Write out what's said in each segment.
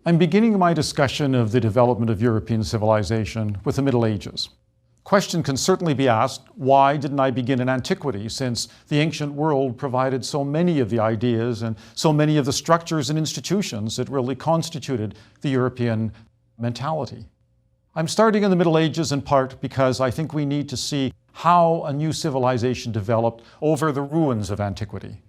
I'm beginning my discussion of the development of European civilization with the Middle Ages. Question can certainly be asked, why didn't I begin in antiquity, since the ancient world provided so many of the ideas and so many of the structures and institutions that really constituted the European mentality? I'm starting in the Middle Ages in part because I think we need to see how a new civilization developed over the ruins of antiquity.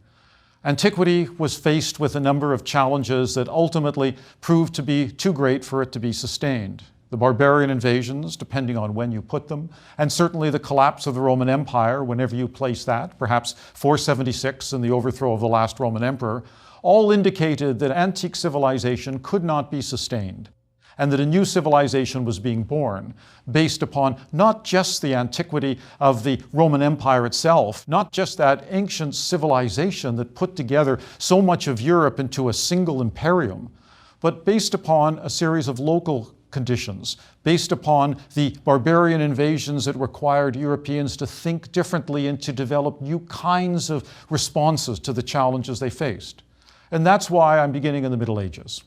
Antiquity was faced with a number of challenges that ultimately proved to be too great for it to be sustained. The barbarian invasions, depending on when you put them, and certainly the collapse of the Roman Empire, whenever you place that, perhaps 476 and the overthrow of the last Roman emperor, all indicated that antique civilization could not be sustained, and that a new civilization was being born, based upon not just the antiquity of the Roman Empire itself, not just that ancient civilization that put together so much of Europe into a single imperium, but based upon a series of local conditions, based upon the barbarian invasions that required Europeans to think differently and to develop new kinds of responses to the challenges they faced. And that's why I'm beginning in the Middle Ages.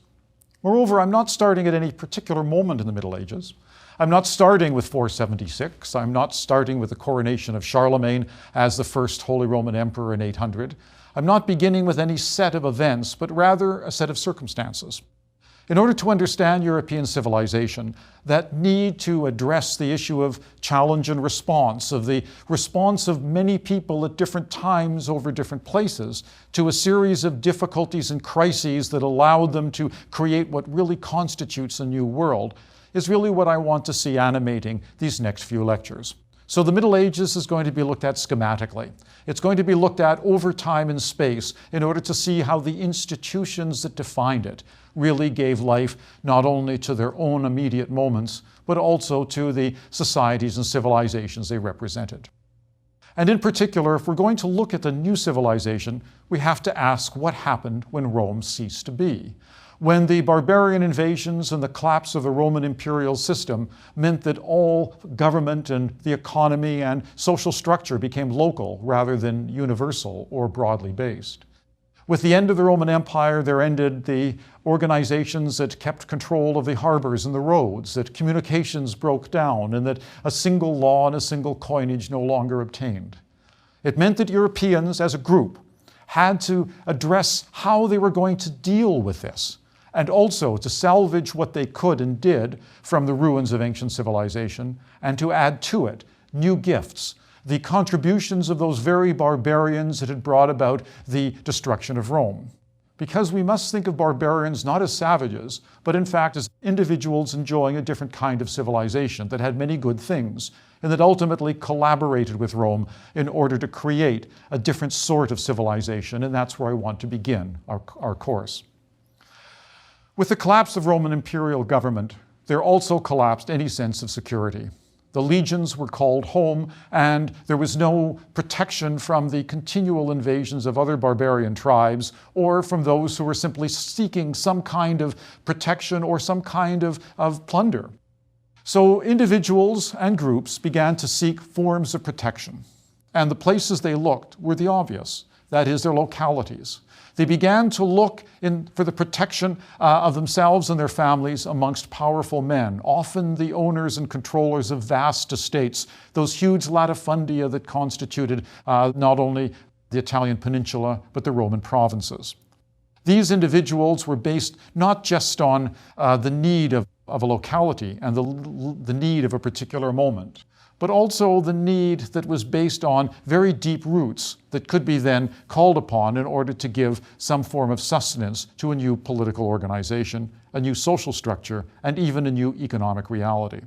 Moreover, I'm not starting at any particular moment in the Middle Ages. I'm not starting with 476. I'm not starting with the coronation of Charlemagne as the first Holy Roman Emperor in 800. I'm not beginning with any set of events, but rather a set of circumstances. In order to understand European civilization, that need to address the issue of challenge and response, of the response of many people at different times over different places to a series of difficulties and crises that allowed them to create what really constitutes a new world, is really what I want to see animating these next few lectures. So the Middle Ages is going to be looked at schematically. It's going to be looked at over time and space in order to see how the institutions that defined it really gave life not only to their own immediate moments, but also to the societies and civilizations they represented. And in particular, if we're going to look at the new civilization, we have to ask what happened when Rome ceased to be. When the barbarian invasions and the collapse of the Roman imperial system meant that all government and the economy and social structure became local rather than universal or broadly based. With the end of the Roman Empire, there ended the organizations that kept control of the harbors and the roads, that communications broke down, and that a single law and a single coinage no longer obtained. It meant that Europeans as a group had to address how they were going to deal with this, and also to salvage what they could and did from the ruins of ancient civilization, and to add to it new gifts, the contributions of those very barbarians that had brought about the destruction of Rome. Because we must think of barbarians not as savages, but in fact as individuals enjoying a different kind of civilization that had many good things, and that ultimately collaborated with Rome in order to create a different sort of civilization, and that's where I want to begin our course. With the collapse of Roman imperial government, there also collapsed any sense of security. The legions were called home, and there was no protection from the continual invasions of other barbarian tribes or from those who were simply seeking some kind of protection or some kind of plunder. So individuals and groups began to seek forms of protection, and the places they looked were the obvious, that is, their localities. They began to look for the protection of themselves and their families amongst powerful men, often the owners and controllers of vast estates, those huge latifundia that constituted not only the Italian peninsula, but the Roman provinces. These individuals were based not just on the need of a locality and the need of a particular moment, but also the need that was based on very deep roots that could be then called upon in order to give some form of sustenance to a new political organization, a new social structure, and even a new economic reality.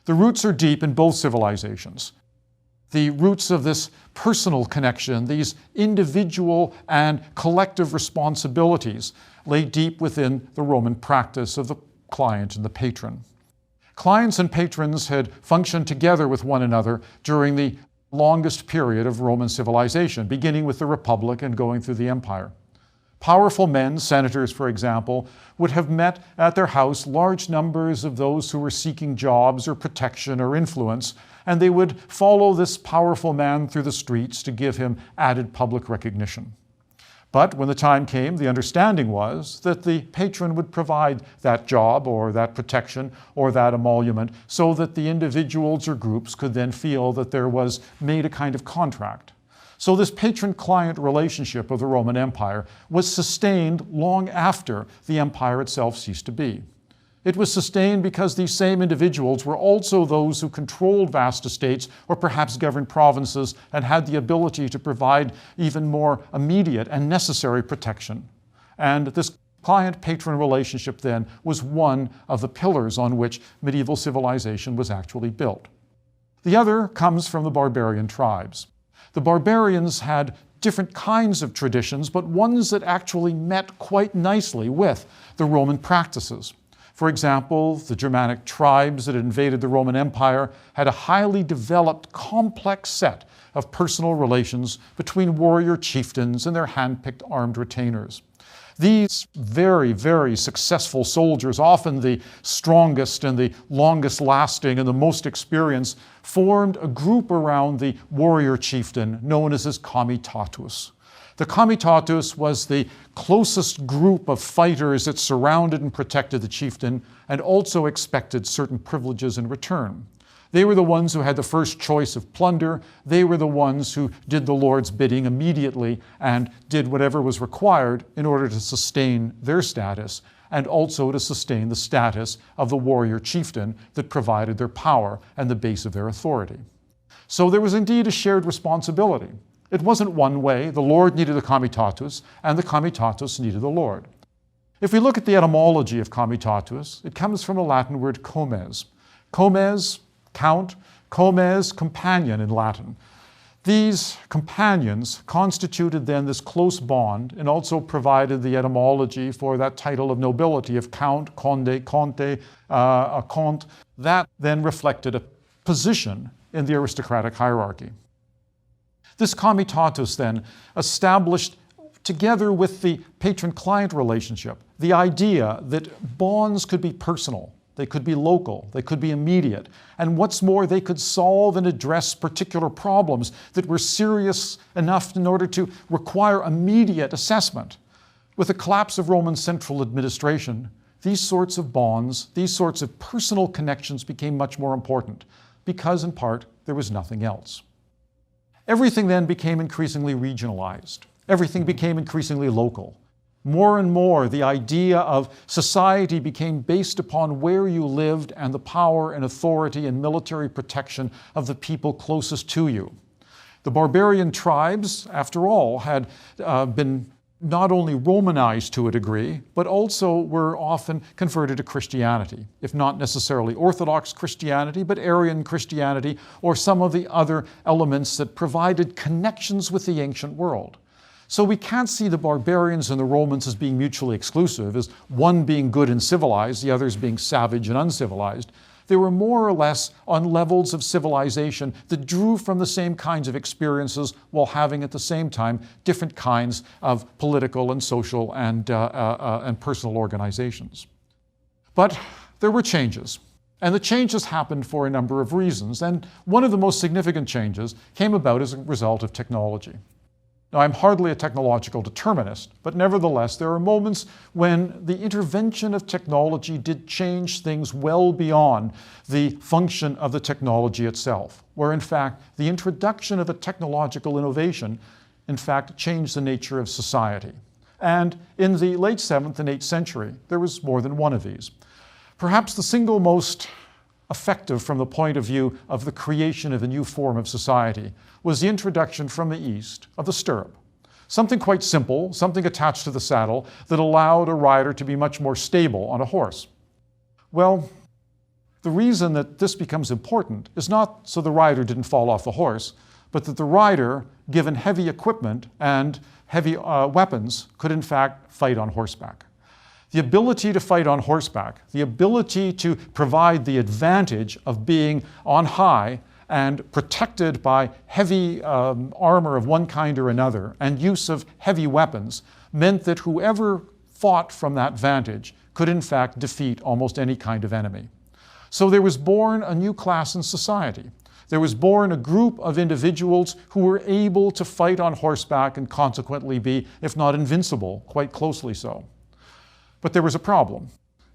The roots are deep in both civilizations. The roots of this personal connection, these individual and collective responsibilities, lay deep within the Roman practice of the client and the patron. Clients and patrons had functioned together with one another during the longest period of Roman civilization, beginning with the Republic and going through the Empire. Powerful men, senators for example, would have met at their house large numbers of those who were seeking jobs or protection or influence, and they would follow this powerful man through the streets to give him added public recognition. But when the time came, the understanding was that the patron would provide that job or that protection or that emolument so that the individuals or groups could then feel that there was made a kind of contract. So this patron-client relationship of the Roman Empire was sustained long after the empire itself ceased to be. It was sustained because these same individuals were also those who controlled vast estates or perhaps governed provinces and had the ability to provide even more immediate and necessary protection. And this client-patron relationship then was one of the pillars on which medieval civilization was actually built. The other comes from the barbarian tribes. The barbarians had different kinds of traditions, but ones that actually met quite nicely with the Roman practices. For example, the Germanic tribes that had invaded the Roman Empire had a highly developed, complex set of personal relations between warrior chieftains and their hand-picked armed retainers. These very, very successful soldiers, often the strongest and the longest lasting and the most experienced, formed a group around the warrior chieftain known as his comitatus. The comitatus was the closest group of fighters that surrounded and protected the chieftain and also expected certain privileges in return. They were the ones who had the first choice of plunder. They were the ones who did the Lord's bidding immediately and did whatever was required in order to sustain their status and also to sustain the status of the warrior chieftain that provided their power and the base of their authority. So there was indeed a shared responsibility. It wasn't one way. The Lord needed the comitatus, and the comitatus needed the Lord. If we look at the etymology of comitatus, it comes from the Latin word comes. Comes, count, comes, companion in Latin. These companions constituted then this close bond and also provided the etymology for that title of nobility of count, conde, conte, a comte. That then reflected a position in the aristocratic hierarchy. This comitatus then established, together with the patron-client relationship, the idea that bonds could be personal, they could be local, they could be immediate, and what's more, they could solve and address particular problems that were serious enough in order to require immediate assessment. With the collapse of Roman central administration, these sorts of bonds, these sorts of personal connections became much more important because, in part, there was nothing else. Everything then became increasingly regionalized. Everything became increasingly local. More and more, the idea of society became based upon where you lived and the power and authority and military protection of the people closest to you. The barbarian tribes, after all, had been not only Romanized to a degree, but also were often converted to Christianity, if not necessarily Orthodox Christianity, but Arian Christianity, or some of the other elements that provided connections with the ancient world. So we can't see the barbarians and the Romans as being mutually exclusive, as one being good and civilized, the others being savage and uncivilized. They were more or less on levels of civilization that drew from the same kinds of experiences while having at the same time different kinds of political and social and personal organizations. But there were changes, and the changes happened for a number of reasons, and one of the most significant changes came about as a result of technology. Now, I'm hardly a technological determinist, but nevertheless, there are moments when the intervention of technology did change things well beyond the function of the technology itself, where in fact, the introduction of a technological innovation, in fact, changed the nature of society. And in the late 7th and 8th century, there was more than one of these. Perhaps the single most effective from the point of view of the creation of a new form of society was the introduction from the East of the stirrup. Something quite simple, something attached to the saddle that allowed a rider to be much more stable on a horse. Well, the reason that this becomes important is not so the rider didn't fall off the horse, but that the rider, given heavy equipment and heavy weapons, could in fact fight on horseback. The ability to fight on horseback, the ability to provide the advantage of being on high and protected by heavy armor of one kind or another and use of heavy weapons meant that whoever fought from that vantage could in fact defeat almost any kind of enemy. So there was born a new class in society. There was born a group of individuals who were able to fight on horseback and consequently be, if not invincible, quite closely so. But there was a problem.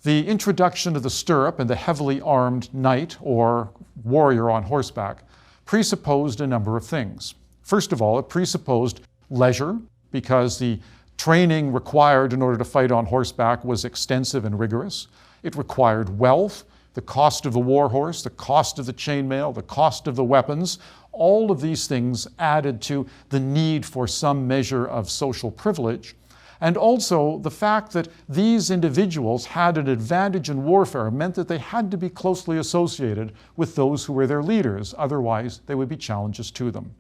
The introduction of the stirrup and the heavily armed knight or warrior on horseback presupposed a number of things. First of all, it presupposed leisure, because the training required in order to fight on horseback was extensive and rigorous. It required wealth, the cost of the war horse, the cost of the chainmail, the cost of the weapons. All of these things added to the need for some measure of social privilege. And also the fact that these individuals had an advantage in warfare meant that they had to be closely associated with those who were their leaders. Otherwise, they would be challenges to them.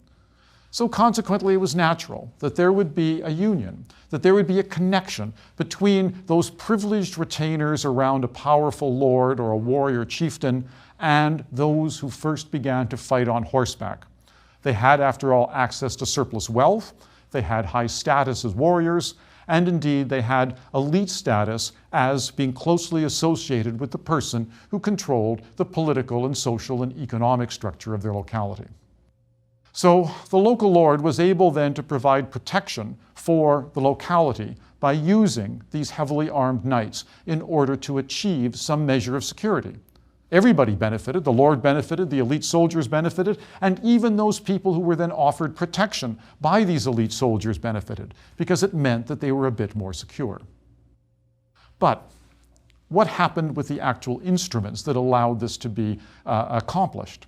So consequently, it was natural that there would be a union, that there would be a connection between those privileged retainers around a powerful lord or a warrior chieftain and those who first began to fight on horseback. They had, after all, access to surplus wealth, they had high status as warriors, and indeed they had elite status as being closely associated with the person who controlled the political and social and economic structure of their locality. So the local lord was able then to provide protection for the locality by using these heavily armed knights in order to achieve some measure of security. Everybody benefited, the lord benefited, the elite soldiers benefited, and even those people who were then offered protection by these elite soldiers benefited, because it meant that they were a bit more secure. But what happened with the actual instruments that allowed this to be accomplished?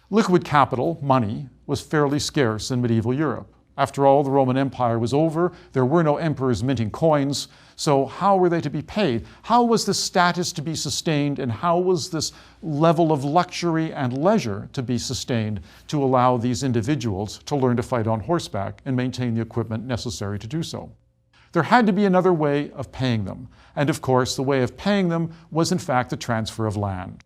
Liquid capital, money, was fairly scarce in medieval Europe. After all, the Roman Empire was over, there were no emperors minting coins, so how were they to be paid? How was this status to be sustained, and how was this level of luxury and leisure to be sustained to allow these individuals to learn to fight on horseback and maintain the equipment necessary to do so? There had to be another way of paying them, and of course the way of paying them was in fact the transfer of land.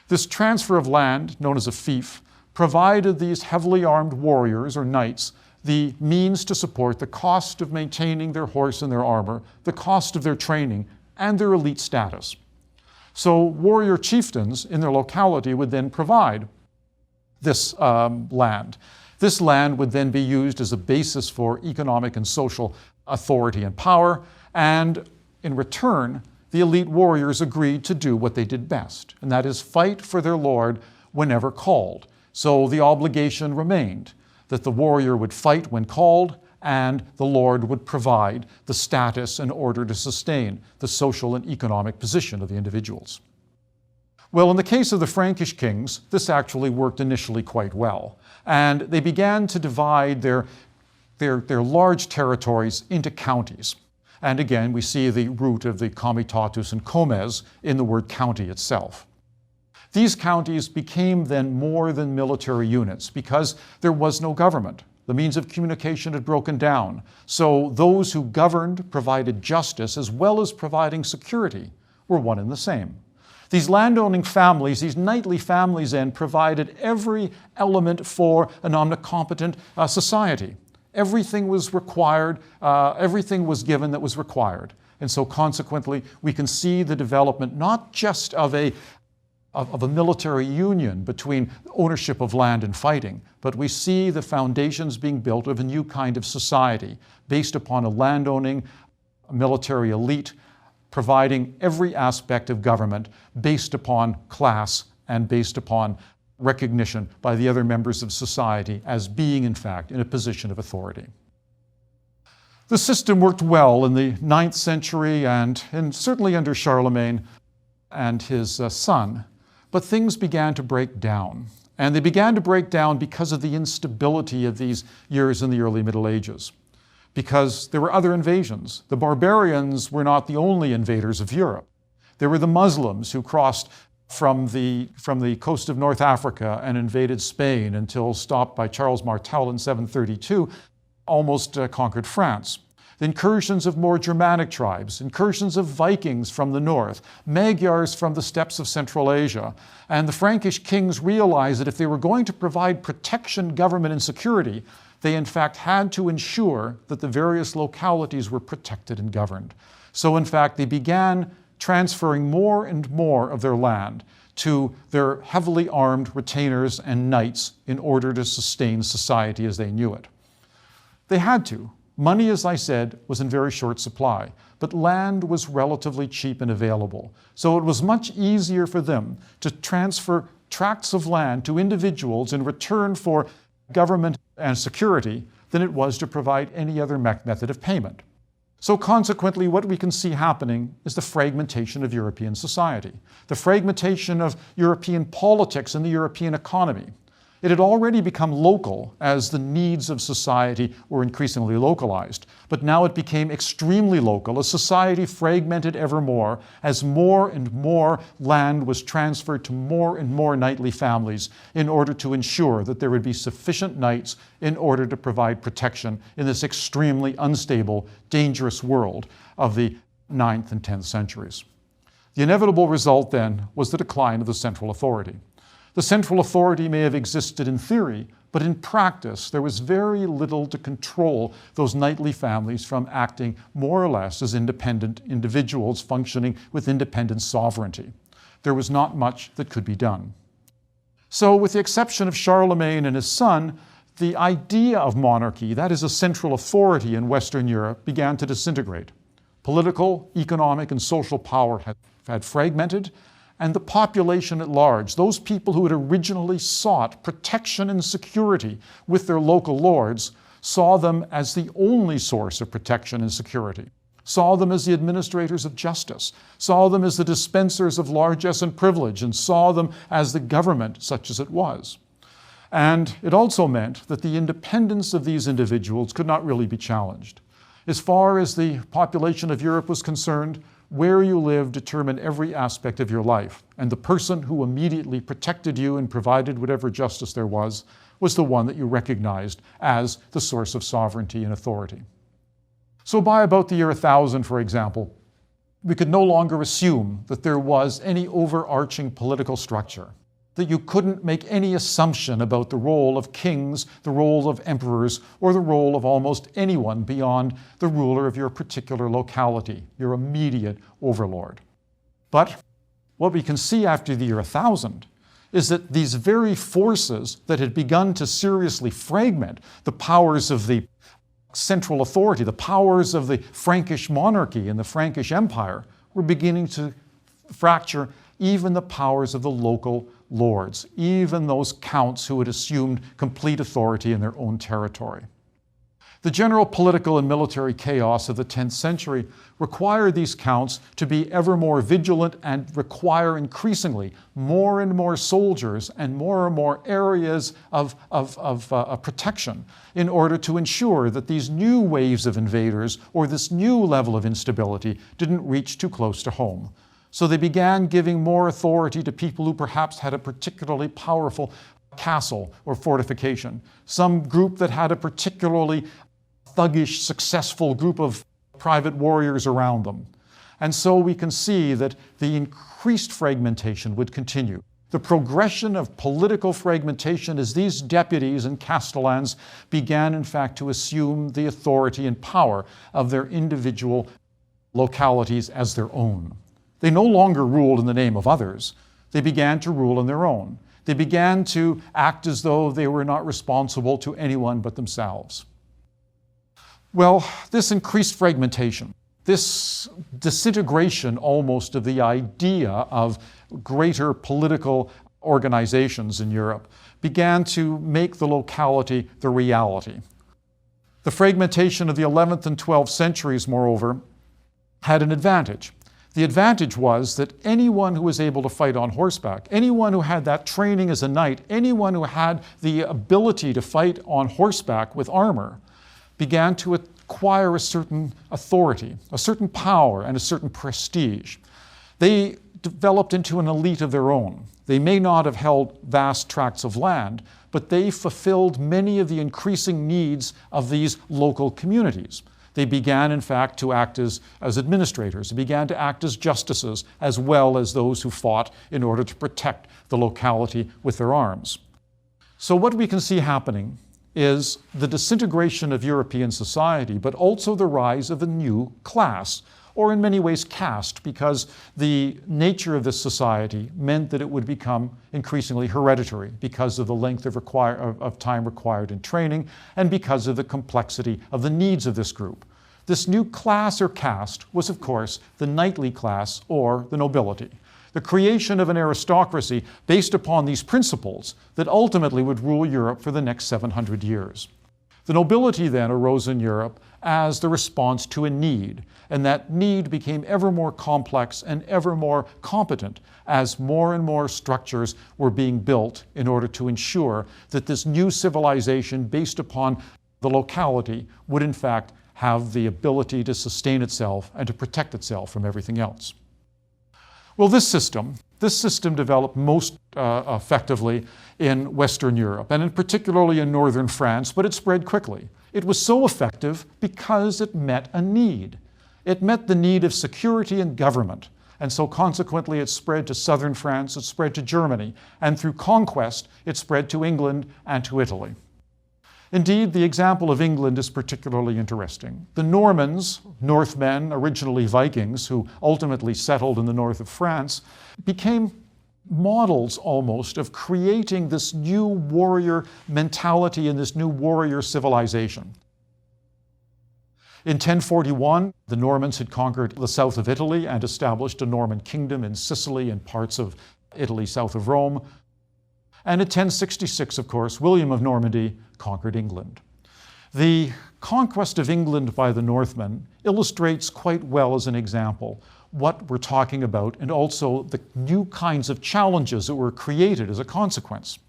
This transfer of land, known as a fief, provided these heavily armed warriors or knights the means to support the cost of maintaining their horse and their armor, the cost of their training, and their elite status. So warrior chieftains in their locality would then provide this land. This land would then be used as a basis for economic and social authority and power, and in return, the elite warriors agreed to do what they did best, and that is fight for their lord whenever called. So the obligation remained that the warrior would fight when called, and the lord would provide the status in order to sustain the social and economic position of the individuals. Well, in the case of the Frankish kings, this actually worked initially quite well, and they began to divide their large territories into counties. And again, we see the root of the comitatus and comes in the word county itself. These counties became then more than military units because there was no government. The means of communication had broken down. So those who governed provided justice as well as providing security were one and the same. These landowning families, these knightly families then provided every element for an omnicompetent society. Everything was required, everything was given that was required. And so consequently, we can see the development not just of a military union between ownership of land and fighting, but we see the foundations being built of a new kind of society based upon a landowning military elite providing every aspect of government based upon class and based upon recognition by the other members of society as being, in fact, in a position of authority. The system worked well in the 9th century and certainly under Charlemagne and his son, but things began to break down. And they began to break down because of the instability of these years in the early Middle Ages, because there were other invasions. The barbarians were not the only invaders of Europe. There were the Muslims who crossed from the coast of North Africa and invaded Spain until stopped by Charles Martel in 732, almost conquered France. The incursions of more Germanic tribes, incursions of Vikings from the north, Magyars from the steppes of Central Asia. And the Frankish kings realized that if they were going to provide protection, government, and security, they in fact had to ensure that the various localities were protected and governed. So in fact, they began transferring more and more of their land to their heavily armed retainers and knights in order to sustain society as they knew it. They had to. Money, as I said, was in very short supply, but land was relatively cheap and available. So it was much easier for them to transfer tracts of land to individuals in return for government and security than it was to provide any other method of payment. So consequently, what we can see happening is the fragmentation of European society, the fragmentation of European politics and the European economy. It had already become local as the needs of society were increasingly localized, but now it became extremely local as society fragmented ever more, as more and more land was transferred to more and more knightly families in order to ensure that there would be sufficient knights in order to provide protection in this extremely unstable, dangerous world of the 9th and 10th centuries. The inevitable result then was the decline of the central authority. The central authority may have existed in theory, but in practice there was very little to control those knightly families from acting more or less as independent individuals functioning with independent sovereignty. There was not much that could be done. So with the exception of Charlemagne and his son, the idea of monarchy, that is a central authority in Western Europe, began to disintegrate. Political, economic, and social power had fragmented, and the population at large, those people who had originally sought protection and security with their local lords, saw them as the only source of protection and security, saw them as the administrators of justice, saw them as the dispensers of largesse and privilege, and saw them as the government such as it was. And it also meant that the independence of these individuals could not really be challenged. As far as the population of Europe was concerned, where you lived determined every aspect of your life, and the person who immediately protected you and provided whatever justice there was the one that you recognized as the source of sovereignty and authority. So by about the year 1000, for example, we could no longer assume that there was any overarching political structure, that you couldn't make any assumption about the role of kings, the role of emperors, or the role of almost anyone beyond the ruler of your particular locality, your immediate overlord. But what we can see after the year 1000 is that these very forces that had begun to seriously fragment the powers of the central authority, the powers of the Frankish monarchy and the Frankish Empire, were beginning to fracture even the powers of the local lords, even those counts who had assumed complete authority in their own territory. The general political and military chaos of the 10th century required these counts to be ever more vigilant and require increasingly more and more soldiers and more areas of protection in order to ensure that these new waves of invaders or this new level of instability didn't reach too close to home. So they began giving more authority to people who perhaps had a particularly powerful castle or fortification, some group that had a particularly thuggish, successful group of private warriors around them. And so we can see that the increased fragmentation would continue. The progression of political fragmentation as these deputies and castellans began, in fact, to assume the authority and power of their individual localities as their own. They no longer ruled in the name of others. They began to rule on their own. They began to act as though they were not responsible to anyone but themselves. Well, this increased fragmentation, this disintegration almost of the idea of greater political organizations in Europe began to make the locality the reality. The fragmentation of the 11th and 12th centuries, moreover, had an advantage. The advantage was that anyone who was able to fight on horseback, anyone who had that training as a knight, anyone who had the ability to fight on horseback with armor, began to acquire a certain authority, a certain power, and a certain prestige. They developed into an elite of their own. They may not have held vast tracts of land, but they fulfilled many of the increasing needs of these local communities. They began, in fact, to act as administrators. They began to act as justices, as well as those who fought in order to protect the locality with their arms. So what we can see happening is the disintegration of European society, but also the rise of a new class, or in many ways caste, because the nature of this society meant that it would become increasingly hereditary because of the length of time required in training and because of the complexity of the needs of this group. This new class or caste was, of course, the knightly class or the nobility. The creation of an aristocracy based upon these principles that ultimately would rule Europe for the next 700 years. The nobility then arose in Europe as the response to a need, and that need became ever more complex and ever more competent as more and more structures were being built in order to ensure that this new civilization based upon the locality would in fact have the ability to sustain itself and to protect itself from everything else. Well, this system developed most effectively in Western Europe, and particularly in northern France, but it spread quickly. It was so effective because it met a need. It met the need of security and government, and so consequently it spread to southern France, it spread to Germany, and through conquest it spread to England and to Italy. Indeed, the example of England is particularly interesting. The Normans, Northmen, originally Vikings, who ultimately settled in the north of France, became models almost of creating this new warrior mentality and this new warrior civilization. In 1041, the Normans had conquered the south of Italy and established a Norman kingdom in Sicily and parts of Italy south of Rome. And in 1066, of course, William of Normandy conquered England. The conquest of England by the Northmen illustrates quite well as an example what we're talking about and also the new kinds of challenges that were created as a consequence.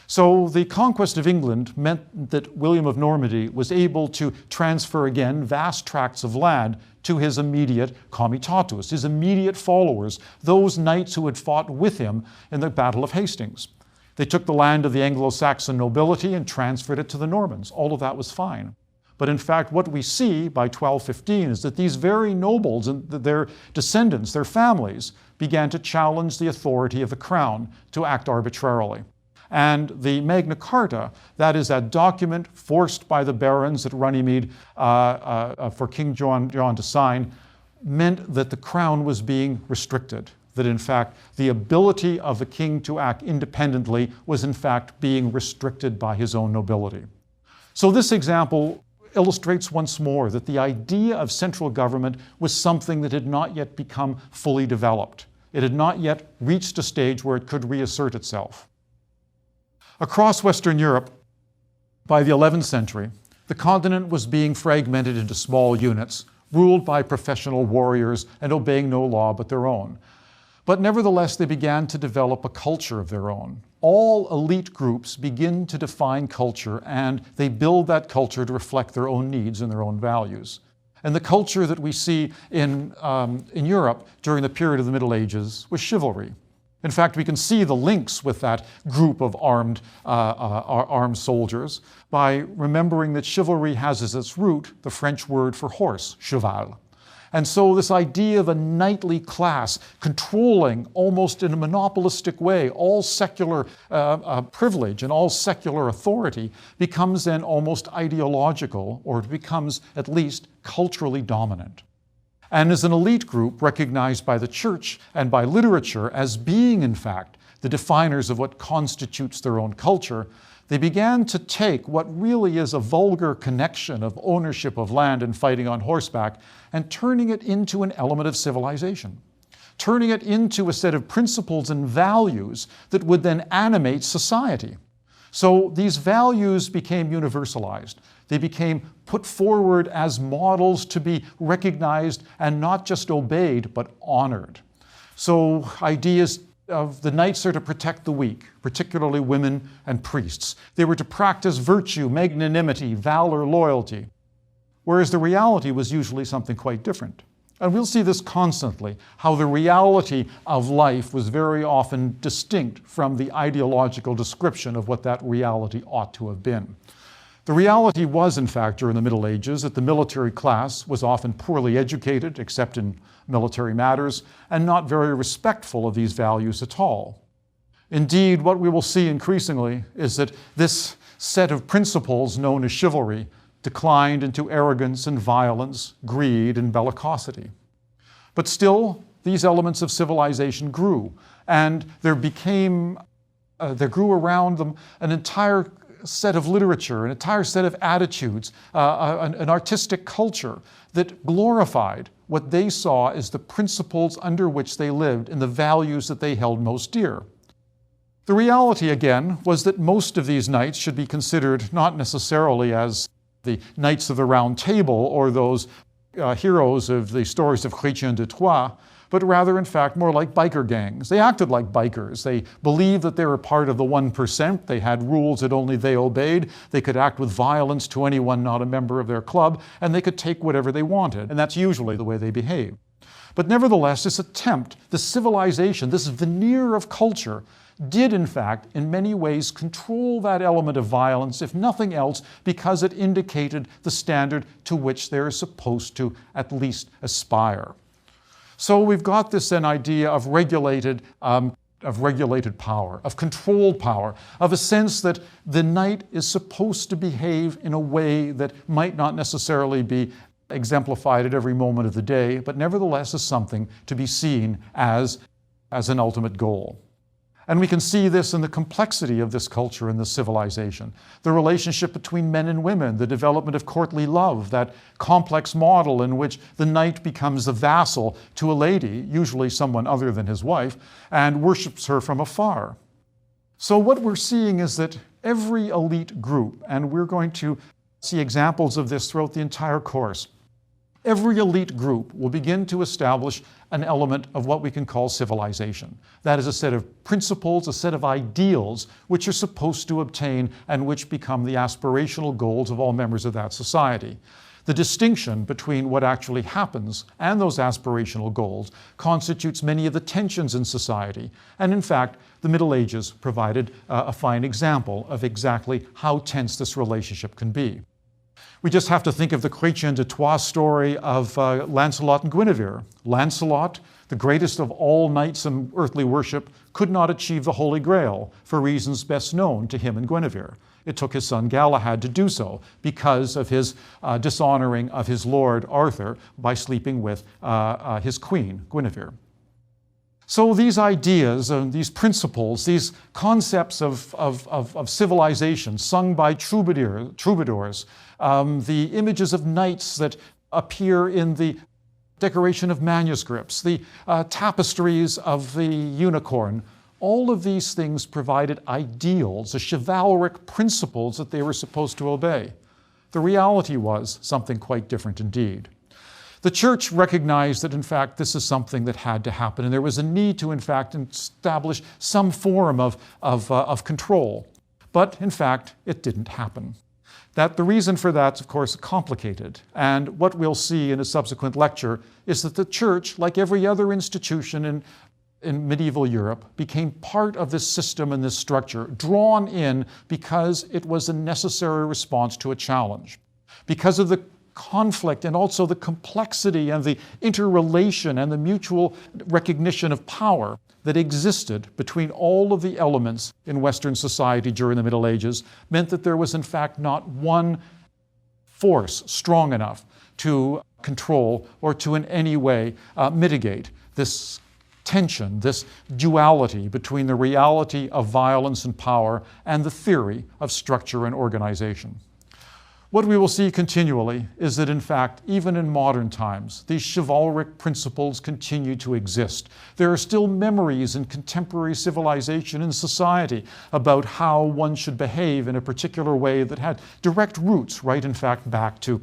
So the conquest of England meant that William of Normandy was able to transfer again vast tracts of land to his immediate comitatus, his immediate followers, those knights who had fought with him in the Battle of Hastings. They took the land of the Anglo-Saxon nobility and transferred it to the Normans. All of that was fine. But in fact, what we see by 1215 is that these very nobles and their descendants, their families, began to challenge the authority of the crown to act arbitrarily. And the Magna Carta, that is that document forced by the barons at Runnymede for King John to sign, meant that the crown was being restricted. That in fact, the ability of the king to act independently was in fact being restricted by his own nobility. So this example illustrates once more that the idea of central government was something that had not yet become fully developed. It had not yet reached a stage where it could reassert itself. Across Western Europe, by the 11th century, the continent was being fragmented into small units, ruled by professional warriors and obeying no law but their own. But nevertheless, they began to develop a culture of their own. All elite groups begin to define culture, and they build that culture to reflect their own needs and their own values. And the culture that we see in Europe during the period of the Middle Ages was chivalry. In fact, we can see the links with that group of armed soldiers by remembering that chivalry has as its root the French word for horse, cheval. And so this idea of a knightly class controlling almost in a monopolistic way all secular privilege and all secular authority becomes then almost ideological, or it becomes at least culturally dominant. And as an elite group recognized by the church and by literature as being in fact the definers of what constitutes their own culture, they began to take what really is a vulgar connection of ownership of land and fighting on horseback and turning it into an element of civilization, turning it into a set of principles and values that would then animate society. So these values became universalized. They became put forward as models to be recognized and not just obeyed, but honored. So ideas of the knights are to protect the weak, particularly women and priests. They were to practice virtue, magnanimity, valor, loyalty, whereas the reality was usually something quite different. And we'll see this constantly, how the reality of life was very often distinct from the ideological description of what that reality ought to have been. The reality was, in fact, during the Middle Ages, that the military class was often poorly educated, except in military matters, and not very respectful of these values at all. Indeed, what we will see increasingly is that this set of principles known as chivalry declined into arrogance and violence, greed and bellicosity. But still, these elements of civilization grew, and there grew around them an entire set of literature, an entire set of attitudes, an artistic culture that glorified what they saw as the principles under which they lived and the values that they held most dear. The reality, again, was that most of these knights should be considered not necessarily as the Knights of the Round Table or those heroes of the stories of Chrétien de Troyes, but rather, in fact, more like biker gangs. They acted like bikers. They believed that they were part of the 1%. They had rules that only they obeyed. They could act with violence to anyone not a member of their club, and they could take whatever they wanted. And that's usually the way they behaved. But nevertheless, this attempt, this civilization, this veneer of culture, did in fact, in many ways, control that element of violence, if nothing else, because it indicated the standard to which they're supposed to at least aspire. So we've got this idea of regulated power, of controlled power, of a sense that the knight is supposed to behave in a way that might not necessarily be exemplified at every moment of the day, but nevertheless is something to be seen as an ultimate goal. And we can see this in the complexity of this culture and this civilization. The relationship between men and women, the development of courtly love, that complex model in which the knight becomes a vassal to a lady, usually someone other than his wife, and worships her from afar. So what we're seeing is that every elite group, and we're going to see examples of this throughout the entire course, every elite group will begin to establish an element of what we can call civilization. That is a set of principles, a set of ideals which are supposed to obtain and which become the aspirational goals of all members of that society. The distinction between what actually happens and those aspirational goals constitutes many of the tensions in society. And in fact, the Middle Ages provided a fine example of exactly how tense this relationship can be. We just have to think of the Chrétien de Troyes story of Lancelot and Guinevere. Lancelot, the greatest of all knights in earthly worship, could not achieve the Holy Grail for reasons best known to him and Guinevere. It took his son Galahad to do so because of his dishonoring of his lord Arthur by sleeping with his queen, Guinevere. So these ideas, these principles, these concepts of civilization sung by troubadours, the images of knights that appear in the decoration of manuscripts, the tapestries of the unicorn, all of these things provided ideals, the chivalric principles that they were supposed to obey. The reality was something quite different indeed. The church recognized that, in fact, this is something that had to happen, and there was a need to, in fact, establish some form of control. But, in fact, it didn't happen. The reason for that's, of course, complicated. And what we'll see in a subsequent lecture is that the church, like every other institution in medieval Europe, became part of this system and this structure, drawn in because it was a necessary response to a challenge. Because of the conflict and also the complexity and the interrelation and the mutual recognition of power that existed between all of the elements in Western society during the Middle Ages meant that there was in fact not one force strong enough to control or to in any way mitigate this tension, this duality between the reality of violence and power and the theory of structure and organization. What we will see continually is that, in fact, even in modern times, these chivalric principles continue to exist. There are still memories in contemporary civilization and society about how one should behave in a particular way that had direct roots, right, in fact, back to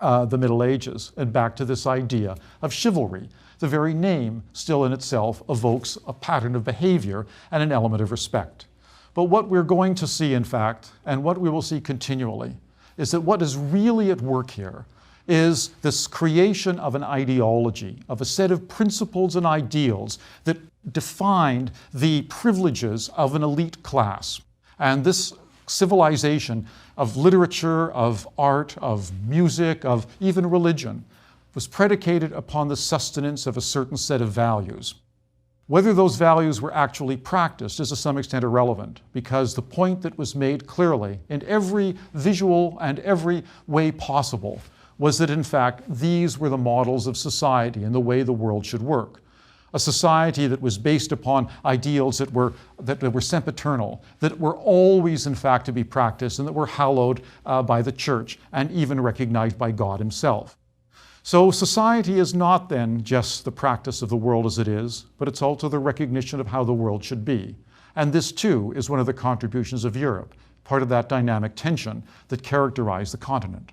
the Middle Ages and back to this idea of chivalry. The very name still in itself evokes a pattern of behavior and an element of respect. But what we're going to see, in fact, and what we will see continually, is that what is really at work here is this creation of an ideology, of a set of principles and ideals that defined the privileges of an elite class. And this civilization of literature, of art, of music, of even religion was predicated upon the sustenance of a certain set of values. Whether those values were actually practiced is to some extent irrelevant, because the point that was made clearly in every visual and every way possible was that in fact these were the models of society and the way the world should work. A society that was based upon ideals that were sempiternal, that were always in fact to be practiced and that were hallowed by the church and even recognized by God himself. So society is not then just the practice of the world as it is, but it's also the recognition of how the world should be. And this too is one of the contributions of Europe, part of that dynamic tension that characterized the continent.